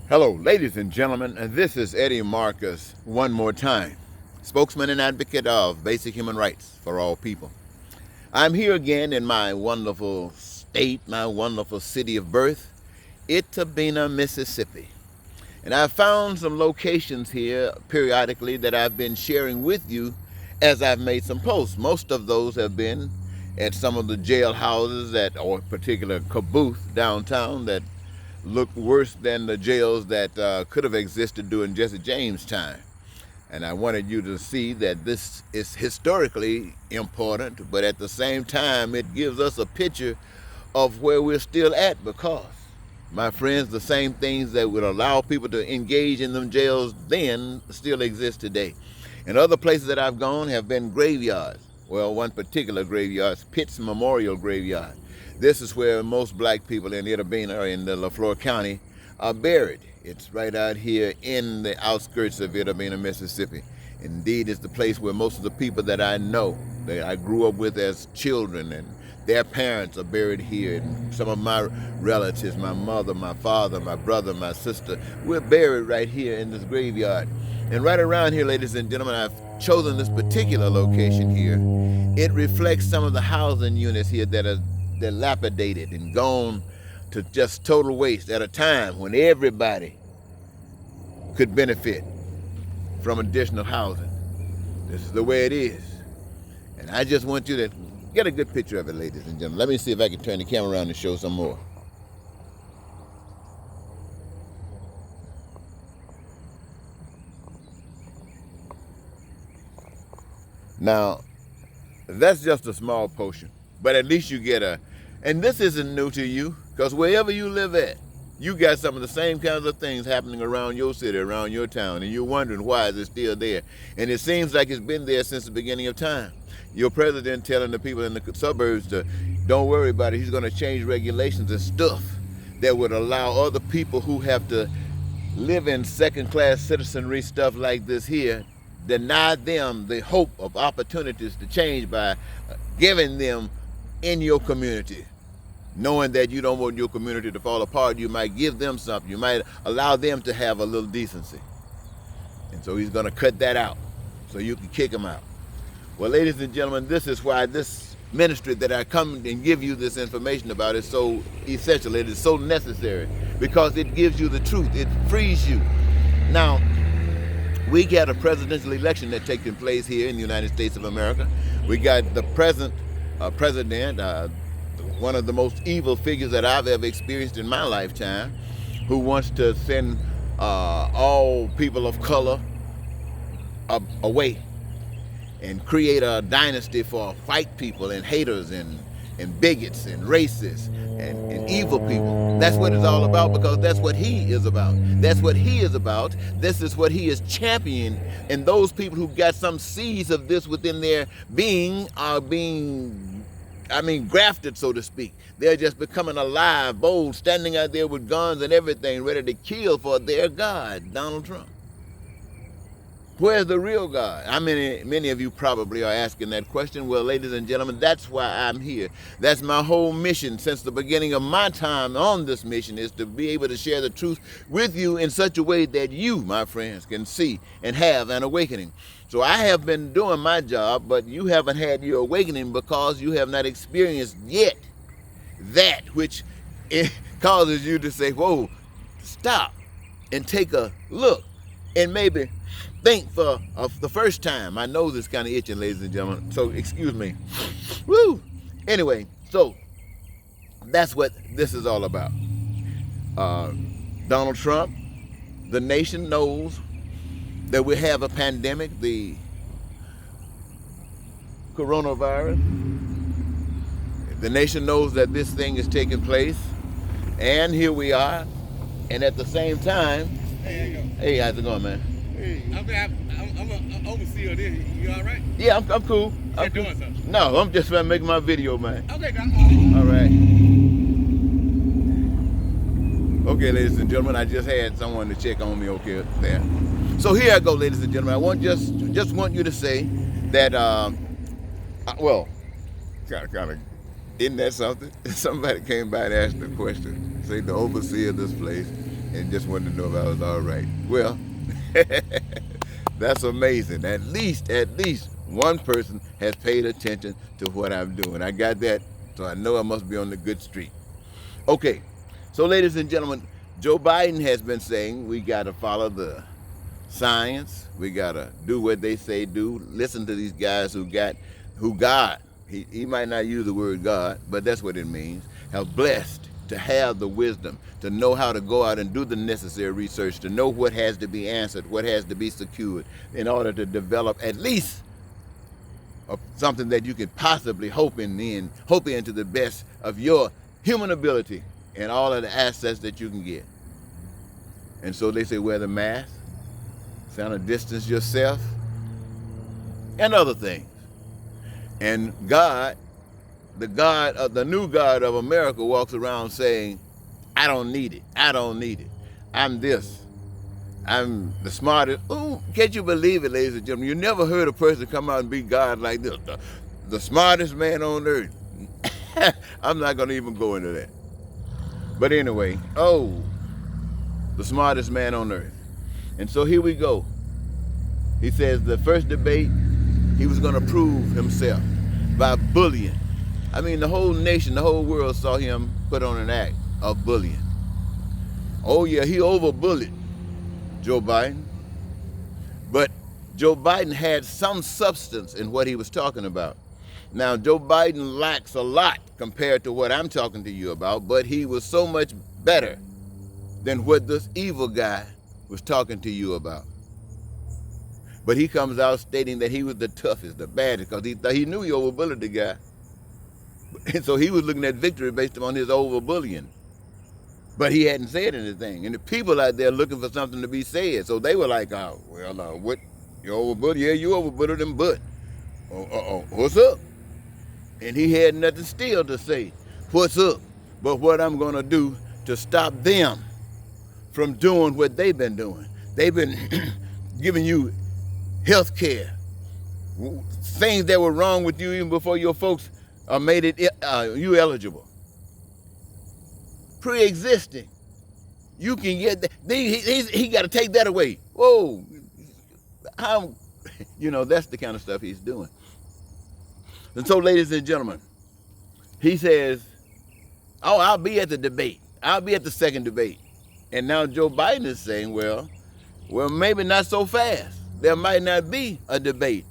Hello, ladies and gentlemen, and this is Eddie Marcus one more time, spokesman and advocate of basic human rights for all people. I'm here again in my wonderful state, my wonderful city of birth, Itta Mississippi. And I've found some locations here periodically that I've been sharing with you as I've made some posts. Most of those have been at some of the jailhouses or particular caboose downtown that look worse than the jails that could have existed during Jesse James' time. And I wanted you to see that this is historically important, but at the same time, it gives us a picture of where we're still at because, my friends, the same things that would allow people to engage in them jails then still exist today. And other places that I've gone have been graveyards. Well, one particular graveyard, Pitts Memorial Graveyard. This is where most black people in Itta Bena or in the Lafleur County are buried. It's right out here in the outskirts of Itta Bena, Mississippi. Indeed, it's the place where most of the people that I know, that I grew up with as children, and their parents are buried here. And some of my relatives, my mother, my father, my brother, my sister, we're buried right here in this graveyard. And right around here, ladies and gentlemen, I've chosen this particular location here. It reflects some of the housing units here that are dilapidated and gone to just total waste at a time when everybody could benefit from additional housing. This is the way it is. And I just want you to get a good picture of it, ladies and gentlemen. Let me see if I can turn the camera around and show some more. Now, that's just a small portion, but at least you get and this isn't new to you, because wherever you live at, you got some of the same kinds of things happening around your city, around your town, and you're wondering why is it still there. And it seems like it's been there since the beginning of time. Your president telling the people in the suburbs to don't worry about it, he's going to change regulations and stuff that would allow other people who have to live in second-class citizenry stuff like this here, deny them the hope of opportunities to change by giving them in your community. Knowing that you don't want your community to fall apart, you might give them something. You might allow them to have a little decency. And so he's going to cut that out so you can kick them out. Well, ladies and gentlemen, this is why this ministry that I come and give you this information about is so essential. It is so necessary because it gives you the truth. It frees you. Now, we got a presidential election that's taking place here in the United States of America. We got the present president, one of the most evil figures that I've ever experienced in my lifetime, who wants to send all people of color away and create a dynasty for white people and haters and bigots and racists and evil people. That's what it's all about, because that's what he is about. That's what he is about. This is what he is championing. And those people who got some seeds of this within their being are being, grafted, so to speak. They're just becoming alive, bold, standing out there with guns and everything, ready to kill for their God, Donald Trump. Where's the real God? Many of you probably are asking that question. Well, ladies and gentlemen, that's why I'm here. That's my whole mission since the beginning of my time on this mission, is to be able to share the truth with you in such a way that you, my friends, can see and have an awakening. So I have been doing my job, but you haven't had your awakening because you have not experienced yet that which it causes you to say, whoa, stop and take a look and maybe think for the first time. My nose is kind of itching, ladies and gentlemen, so excuse me. Woo! Anyway, so that's what this is all about. Donald Trump, the nation knows that we have a pandemic, the coronavirus. The nation knows that this thing is taking place, and here we are. And at the same time, hey, how's it going, man? Hey, I'm an overseer of this. You all right? Yeah, I'm cool. I'm doing something? No, I'm just trying to make my video, man. Okay, Doc. All right. Okay, ladies and gentlemen, I just had someone to check on me okay there. So here I go, ladies and gentlemen. I want just want you to say that, well, kind of, isn't that something? Somebody came by and asked a question. Say the overseer of this place, and just wanted to know if I was all right. Well, that's amazing. At least one person has paid attention to what I'm doing. I got that, so I know I must be on the good street. Okay, so ladies and gentlemen, Joe Biden has been saying we got to follow the science. We got to do what they say do. Listen to these guys who God, he might not use the word God, but that's what it means, have blessed to have the wisdom, to know how to go out and do the necessary research, to know what has to be answered, what has to be secured in order to develop at least something that you could possibly hope in to the best of your human ability and all of the assets that you can get. And so they say wear the mask, distance yourself, and other things. And God, the new God of America, walks around saying, I don't need it. I don't need it. I'm this. I'm the smartest. Ooh, can't you believe it, ladies and gentlemen? You never heard a person come out and be God like this. The smartest man on earth. I'm not going to even go into that. But anyway, the smartest man on earth. And so here we go. He says the first debate, he was going to prove himself by bullying. I mean, the whole nation, the whole world saw him put on an act of bullying. Oh yeah, he over-bullied Joe Biden. But Joe Biden had some substance in what he was talking about. Now, Joe Biden lacks a lot compared to what I'm talking to you about, but he was so much better than what this evil guy was talking to you about. But he comes out stating that he was the toughest, the baddest, because he knew he over-bullied the guy. And so he was looking at victory based upon his over-bullying. But he hadn't said anything. And the people out there looking for something to be said. So they were like, what? You over-bullied? Yeah, you over-bullied him, but what's up? And he had nothing still to say. What's up? But what I'm going to do to stop them from doing what they've been doing. They've been giving you health care, things that were wrong with you even before your folks made it you eligible. Pre-existing. You can get that. He got to take that away. Whoa. That's the kind of stuff he's doing. And so, ladies and gentlemen, he says, I'll be at the debate. I'll be at the second debate. And now Joe Biden is saying, well, maybe not so fast. There might not be a debate.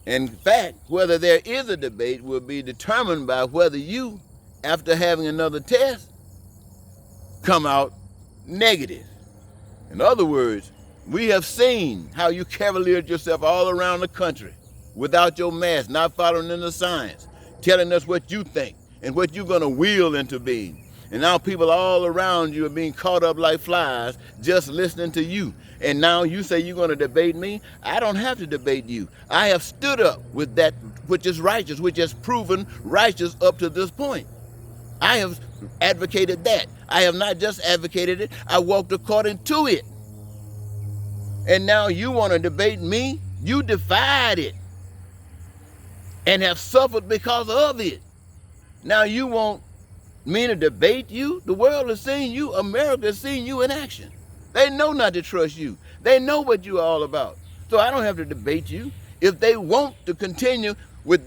In fact, whether there is a debate will be determined by whether you, after having another test, come out negative. In other words, we have seen how you cavaliered yourself all around the country without your mask, not following in the science, telling us what you think and what you're going to will into being. And now people all around you are being caught up like flies just listening to you. And now you say you're going to debate me? I don't have to debate you. I have stood up with that which is righteous, which has proven righteous up to this point. I have advocated that. I have not just advocated it, I walked according to it. And now you want to debate me? You defied it and have suffered because of it. Now you want me to debate you? The world is seeing you. America is seeing you in action. They know not to trust you. They know what you're all about. So I don't have to debate you. If they want to continue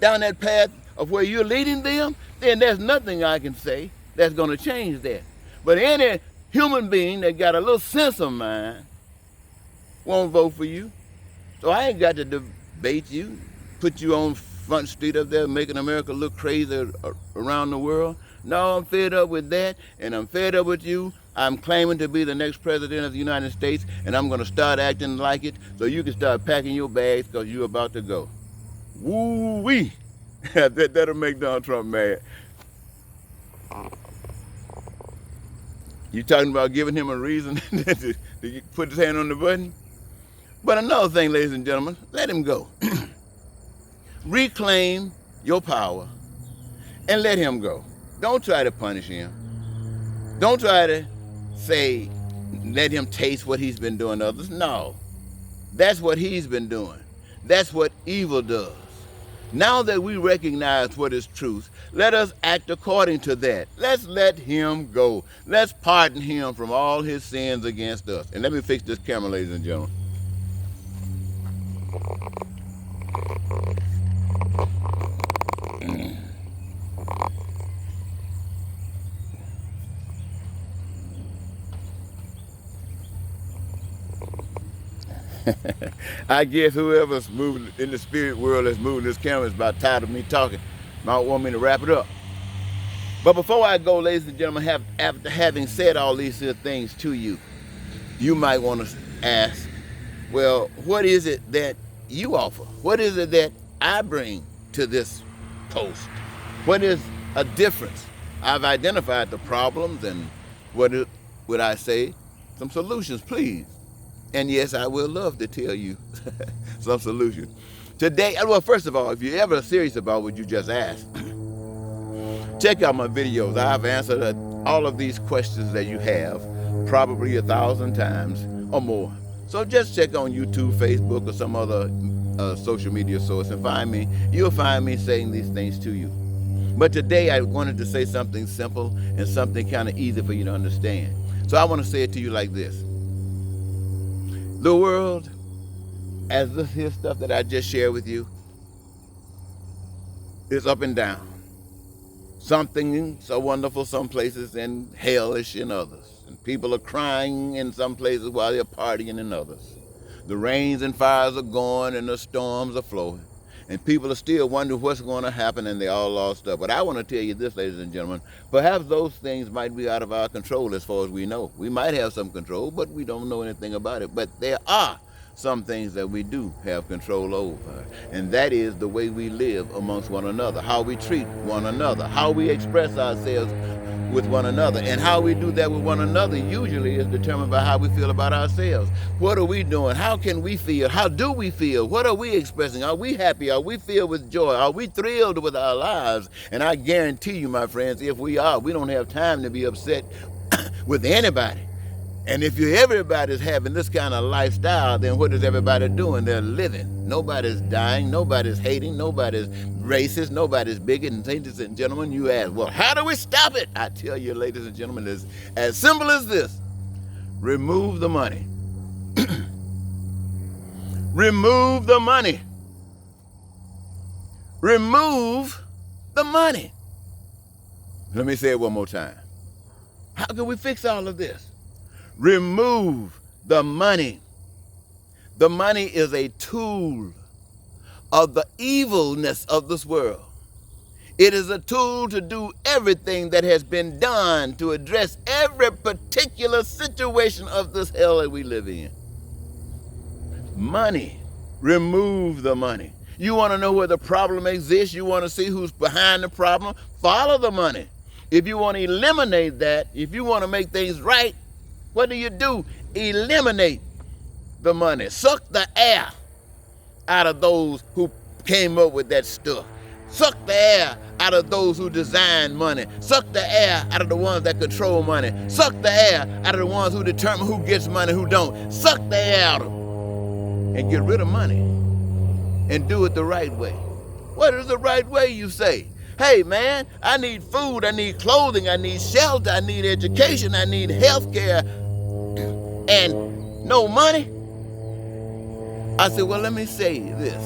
down that path of where you're leading them, then there's nothing I can say that's going to change that. But any human being that got a little sense of mind won't vote for you. So I ain't got to debate you, put you on Front Street up there making America look crazy around the world. No, I'm fed up with that, and I'm fed up with you. I'm claiming to be the next president of the United States, and I'm going to start acting like it so you can start packing your bags because you're about to go. Woo-wee. That'll make Donald Trump mad. You talking about giving him a reason to put his hand on the button? But another thing, ladies and gentlemen, let him go. Reclaim your power and let him go. Don't try to punish him. Don't try to say, let him taste what he's been doing to others. No, that's what he's been doing. That's what evil does. Now that we recognize what is truth, let us act according to that. Let's let him go. Let's pardon him from all his sins against us. And let me fix this camera, ladies and gentlemen. I guess whoever's moving in the spirit world that's moving this camera is about tired of me talking. Might want me to wrap it up. But before I go, ladies and gentlemen, after having said all these things to you, you might want to ask, well, what is it that you offer? What is it that I bring to this post? What is a difference? I've identified the problems and what would I say? Some solutions, please. And yes, I will love to tell you some solutions. Today, well, first of all, if you're ever serious about what you just asked, check out my videos. I've answered all of these questions that you have, probably 1,000 times or more. So just check on YouTube, Facebook, or some other social media source and find me. You'll find me saying these things to you. But today I wanted to say something simple and something kind of easy for you to understand. So I want to say it to you like this. The world, as this here stuff that I just shared with you, is up and down. Something so wonderful some places and hellish in others. And people are crying in some places while they're partying in others. The rains and fires are going and the storms are flowing. And people are still wondering what's going to happen, and they all lost up. But I want to tell you this, ladies and gentlemen, perhaps those things might be out of our control as far as we know. We might have some control, but we don't know anything about it. But there are some things that we do have control over, and that is the way we live amongst one another, how we treat one another, how we express ourselves with one another. And how we do that with one another usually is determined by how we feel about ourselves. What are we doing? How can we feel? How do we feel? What are we expressing? Are we happy? Are we filled with joy? Are we thrilled with our lives? And I guarantee you, my friends, if we are, we don't have time to be upset with anybody. And if everybody's having this kind of lifestyle, then what is everybody doing? They're living. Nobody's dying. Nobody's hating. Nobody's racist. Nobody's bigot. And ladies and gentlemen, you ask, well, how do we stop it? I tell you, ladies and gentlemen, it's as simple as this. Remove the money. Remove the money. Remove the money. Let me say it one more time. How can we fix all of this? Remove the money. The money is a tool of the evilness of this world. It is a tool to do everything that has been done to address every particular situation of this hell that we live in. Money. Remove the money. You want to know where the problem exists? You want to see who's behind the problem? Follow the money. If you want to eliminate that, if you want to make things right, what do? Eliminate the money. Suck the air out of those who came up with that stuff. Suck the air out of those who design money. Suck the air out of the ones that control money. Suck the air out of the ones who determine who gets money, who don't. Suck the air out of them and get rid of money and do it the right way. What is the right way, you say? Hey, man, I need food, I need clothing, I need shelter, I need education, I need health care, and no money? I said, well, let me say this.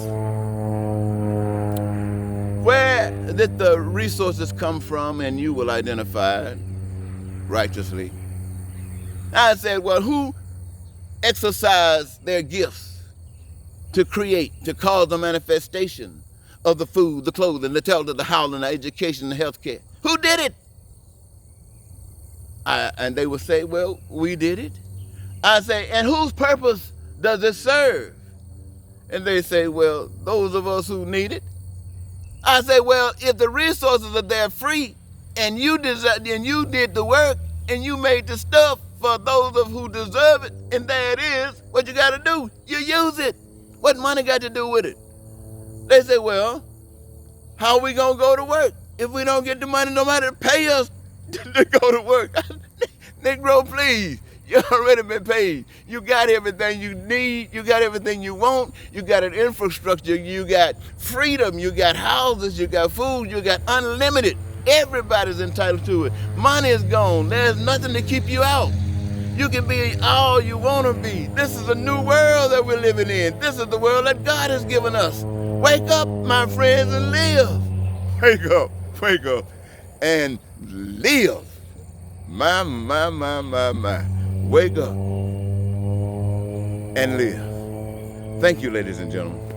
Where did the resources come from? And you will identify it righteously. I said, well, who exercised their gifts to create, to cause the manifestation of the food, the clothing, the shelter, the housing, the education, the health care? Who did it? And they would say, well, we did it. I say, and whose purpose does it serve? And they say, well, those of us who need it. I say, well, if the resources are there free and you did the work and you made the stuff for those of who deserve it, and there it is, what you got to do? You use it. What money got to do with it? They say, well, how are we going to go to work if we don't get the money, no matter pay us to go to work? Negro, please. You already been paid. You got everything you need. You got everything you want. You got an infrastructure. You got freedom. You got houses. You got food. You got unlimited. Everybody's entitled to it. Money is gone. There's nothing to keep you out. You can be all you want to be. This is a new world that we're living in. This is the world that God has given us. Wake up, my friends, and live. Wake up, and live. My. Wake up and live. Thank you, ladies and gentlemen.